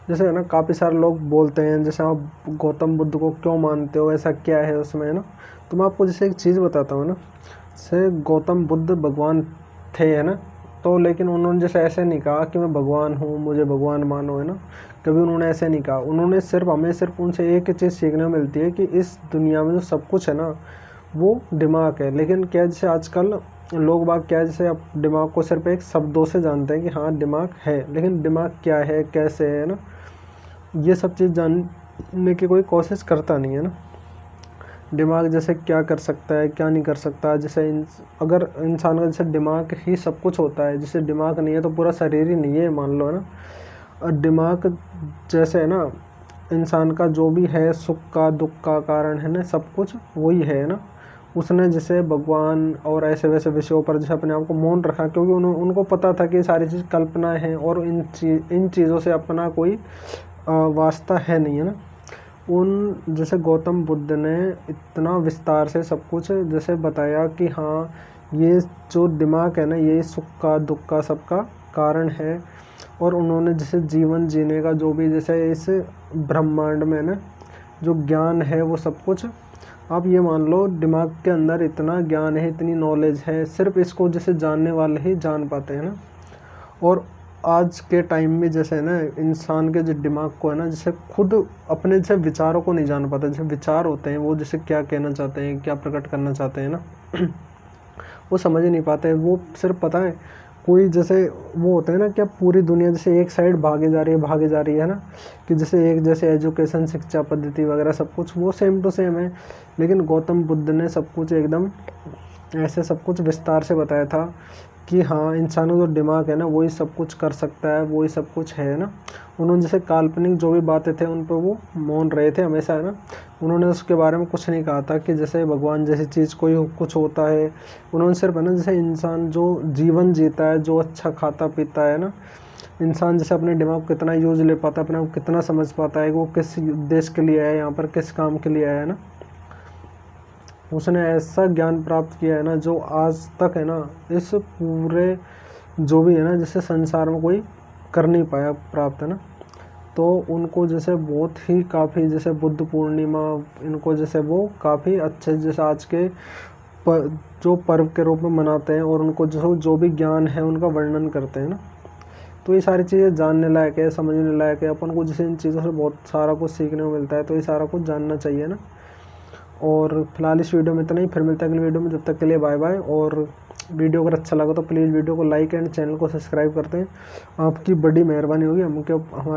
जैसे है ना काफ़ी सारे लोग बोलते हैं जैसे आप गौतम बुद्ध को क्यों मानते हो, ऐसा क्या है उसमें, है ना। तो मैं आपको जैसे एक चीज़ बताता हूँ ना, जैसे गौतम बुद्ध भगवान थे, है ना। तो लेकिन उन्होंने जैसे ऐसे नहीं कहा कि मैं भगवान हूँ, मुझे भगवान मानो, है ना। कभी उन्होंने ऐसे नहीं कहा। उन्होंने सिर्फ हमें सिर्फ उनसे एक ही चीज़ सीखने को मिलती है कि इस दुनिया में जो सब कुछ है ना वो दिमाग है। लेकिन क्या जैसे आजकल लोग बाग क्या जैसे अब दिमाग को सिर्फ एक शब्दों से जानते हैं कि हाँ दिमाग है, लेकिन दिमाग क्या है, कैसे है ना, ये सब चीज़ जानने की कोई कोशिश करता नहीं है ना। दिमाग जैसे क्या कर सकता है, क्या नहीं कर सकता। जैसे अगर इंसान का जैसे दिमाग ही सब कुछ होता है, जैसे दिमाग नहीं है तो पूरा शरीर ही नहीं है मान लो, है ना। और दिमाग जैसे है ना इंसान का जो भी है सुख का दुख का कारण है ना, सब कुछ वही है ना। उसने जैसे भगवान और ऐसे वैसे विषयों पर जैसे अपने आप को मौन रखा, क्योंकि उनको पता था कि ये सारी चीज़ कल्पना है और इन चीज़ों से अपना कोई वास्ता है नहीं, है ना। उन जैसे गौतम बुद्ध ने इतना विस्तार से सब कुछ जैसे बताया कि हाँ ये जो दिमाग है ना ये सुख का दुख का सबका कारण है। और उन्होंने जैसे जीवन जीने का जो भी जैसे इस ब्रह्मांड में ना जो ज्ञान है वो सब कुछ, आप ये मान लो दिमाग के अंदर इतना ज्ञान है, इतनी नॉलेज है, सिर्फ इसको जैसे जानने वाले ही जान पाते हैं ना। और आज के टाइम में जैसे है ना इंसान के जो दिमाग को है ना जैसे खुद अपने जैसे विचारों को नहीं जान पाता। जैसे विचार होते हैं वो जैसे क्या कहना चाहते हैं, क्या प्रकट करना चाहते हैं ना वो समझ ही नहीं पाते। वो सिर्फ पता है कोई जैसे वो होता है ना क्या पूरी दुनिया जैसे एक साइड भागे जा रही है ना, कि जैसे एक जैसे एजुकेशन शिक्षा पद्धति वगैरह सब कुछ वो सेम टू सेम है। लेकिन गौतम बुद्ध ने सब कुछ एकदम ऐसे सब कुछ विस्तार से बताया था कि हाँ इंसानों का जो दिमाग है ना वही सब कुछ कर सकता है, वही सब कुछ है ना। उन्होंने जैसे काल्पनिक जो भी बातें थे उन पर वो मौन रहे थे हमेशा, है ना। उन्होंने उसके बारे में कुछ नहीं कहा था कि जैसे भगवान जैसी चीज़ कोई कुछ होता है। उन्होंने सिर्फ है ना जैसे इंसान जो जीवन जीता है, जो अच्छा खाता पीता है ना, इंसान जैसे अपने दिमाग को कितना यूज ले पाता है, अपने आप कितना समझ पाता है कि वो किस देश के लिए आया है, यहाँ पर किस काम के लिए आया है ना, उसने ऐसा ज्ञान प्राप्त किया है ना जो आज तक है ना इस पूरे जो भी है ना जैसे संसार में कोई कर नहीं पाया प्राप्त, है ना। तो उनको जैसे बहुत ही काफ़ी जैसे बुद्ध पूर्णिमा इनको जैसे वो काफ़ी अच्छे जैसे आज के जो पर्व के रूप में मनाते हैं, और उनको जो भी ज्ञान है उनका वर्णन करते हैं ना। तो ये सारी चीज़ें जानने लायक है, समझने लायक है। अपन को जैसे इन चीज़ों से बहुत सारा कुछ सीखने को मिलता है, तो ये सारा कुछ जानना चाहिए ना। और फिलहाल इस वीडियो में इतना ही, फिर मिलता है अगली वीडियो में। जब तक के लिए बाय बाय। और वीडियो अगर अच्छा लगा तो प्लीज़ वीडियो को लाइक एंड चैनल को सब्सक्राइब करते हैं, आपकी बड़ी मेहरबानी होगी। हमके हमारे